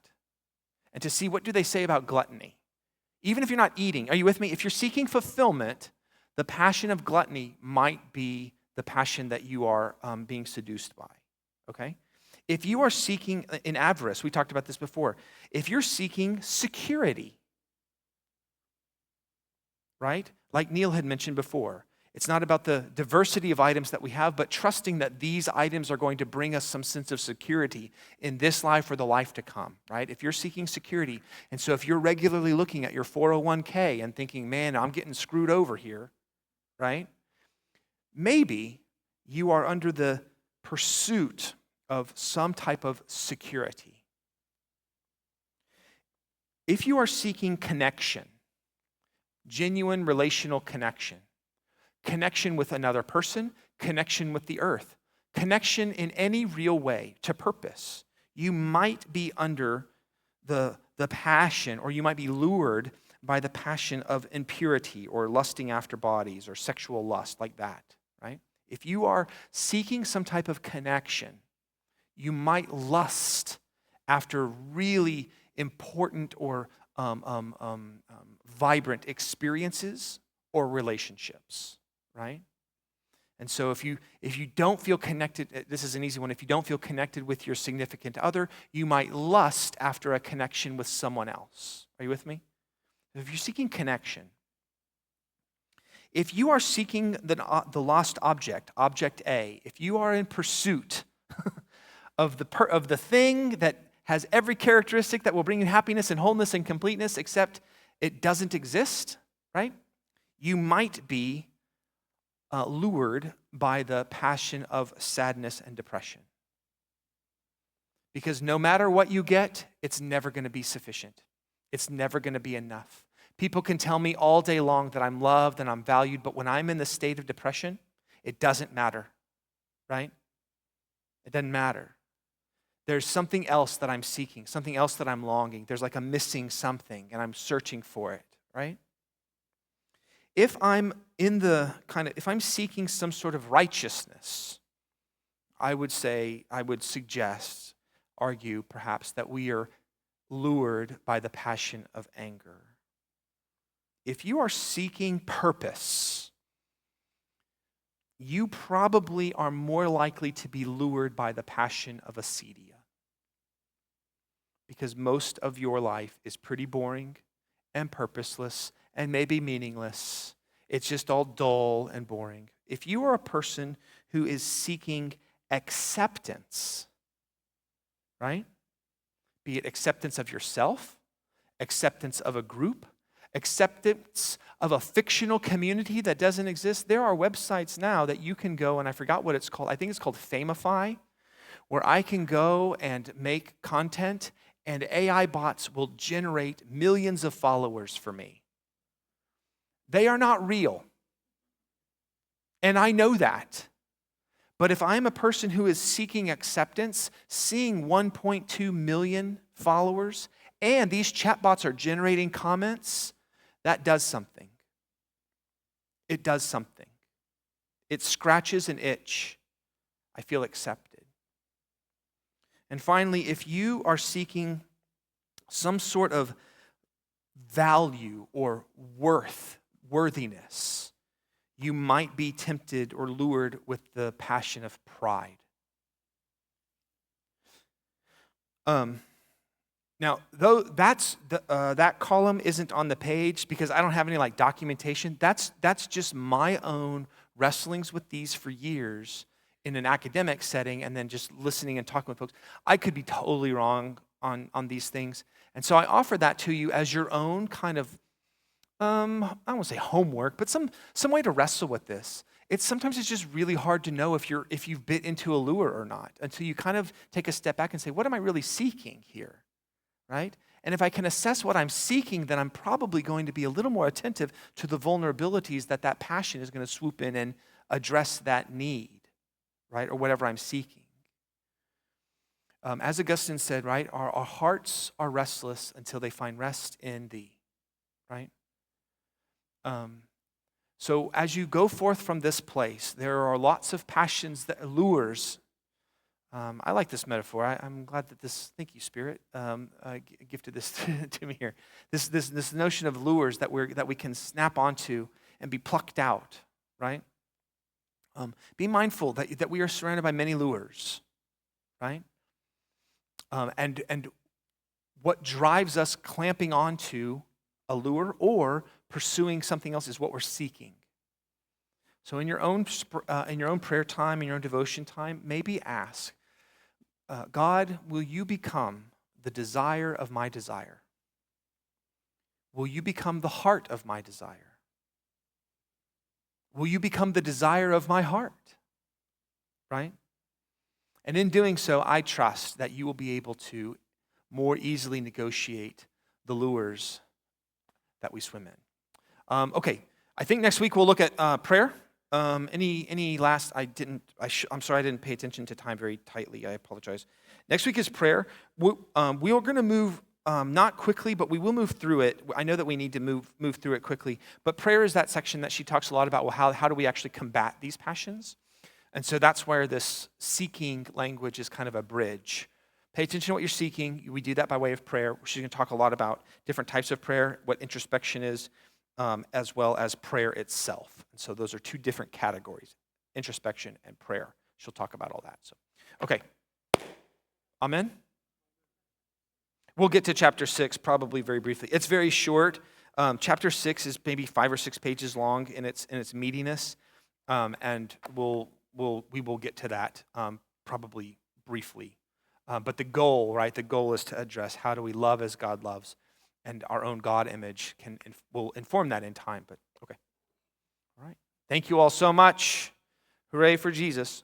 and to see what do they say about gluttony. Even if you're not eating, are you with me? If you're seeking fulfillment, the passion of gluttony might be the passion that you are being seduced by, okay? If you are seeking, in avarice, we talked about this before, if you're seeking security, right? Like Neil had mentioned before, it's not about the diversity of items that we have, but trusting that these items are going to bring us some sense of security in this life or the life to come, right? If you're seeking security, and so if you're regularly looking at your 401k and thinking, man, I'm getting screwed over here, right? Maybe you are under the pursuit of some type of security. If you are seeking connection, genuine relational connection, connection with another person, connection with the earth, connection in any real way to purpose, you might be under the passion, or you might be lured by the passion of impurity or lusting after bodies or sexual lust like that, right? If you are seeking some type of connection, you might lust after really important or vibrant experiences or relationships, right? And so if you don't feel connected, this is an easy one, if you don't feel connected with your significant other, you might lust after a connection with someone else. Are you with me? If you're seeking connection, if you are seeking the lost object, object A, if you are in pursuit of the thing that has every characteristic that will bring you happiness and wholeness and completeness, except it doesn't exist, right? You might be lured by the passion of sadness and depression. Because no matter what you get, it's never going to be sufficient. It's never going to be enough. People can tell me all day long that I'm loved and I'm valued, but when I'm in the state of depression, it doesn't matter, right? It doesn't matter. There's something else that I'm seeking, something else that I'm longing. There's like a missing something, and I'm searching for it, right? If I'm if I'm seeking some sort of righteousness, I would suggest, argue perhaps, that we are lured by the passion of anger. If you are seeking purpose, you probably are more likely to be lured by the passion of acedia. Because most of your life is pretty boring and purposeless and maybe meaningless. It's just all dull and boring. If you are a person who is seeking acceptance, right? Be it acceptance of yourself, acceptance of a group, acceptance of a fictional community that doesn't exist. There are websites now that you can go, and I forgot what it's called. I think it's called Famify, where I can go and make content, and AI bots will generate millions of followers for me. They are not real. And I know that. But if I'm a person who is seeking acceptance, seeing 1.2 million followers, and these chatbots are generating comments, that does something. It does something. It scratches an itch. I feel accepted. And finally, if you are seeking some sort of value or worthiness, you might be tempted or lured with the passion of pride. Now, though that column isn't on the page because I don't have any documentation. That's just my own wrestlings with these for years in an academic setting, and then just listening and talking with folks. I could be totally wrong on these things, and so I offer that to you as your own kind of I don't want to say homework, but some way to wrestle with this. Sometimes it's just really hard to know if you've bit into a lure or not until you kind of take a step back and say, what am I really seeking here? Right? And if I can assess what I'm seeking, then I'm probably going to be a little more attentive to the vulnerabilities that passion is going to swoop in and address that need, right? Or whatever I'm seeking. As Augustine said, right, our hearts are restless until they find rest in thee, right? So as you go forth from this place, there are lots of passions, lures. I like this metaphor. I'm glad that thank you, Spirit, gifted this to me here. This notion of lures that we can snap onto and be plucked out, right? Be mindful that we are surrounded by many lures, right? And what drives us clamping onto a lure or pursuing something else is what we're seeking. So in your own prayer time, in your own devotion time, maybe ask, God, will you become the desire of my desire? Will you become the heart of my desire? Will you become the desire of my heart? Right? And in doing so, I trust that you will be able to more easily negotiate the lures that we swim in. Okay, I think next week we'll look at prayer. Any last? I'm sorry I didn't pay attention to time very tightly. I apologize. Next week is prayer. We are going to move not quickly, but we will move through it. I know that we need to move through it quickly. But prayer is that section that she talks a lot about. Well, how do we actually combat these passions? And so that's where this seeking language is kind of a bridge. Pay attention to what you're seeking. We do that by way of prayer. She's going to talk a lot about different types of prayer, what introspection is, as well as prayer itself. And so those are two different categories, introspection and prayer. She'll talk about all that. So, okay. Amen? We'll get to chapter 6 probably very briefly. It's very short. Chapter 6 is maybe 5 or 6 pages long in its meatiness, and we will get to that probably briefly. But the goal, right? The goal is to address how do we love as God loves, and our own God image will inform that in time. But okay, all right. Thank you all so much. Hooray for Jesus.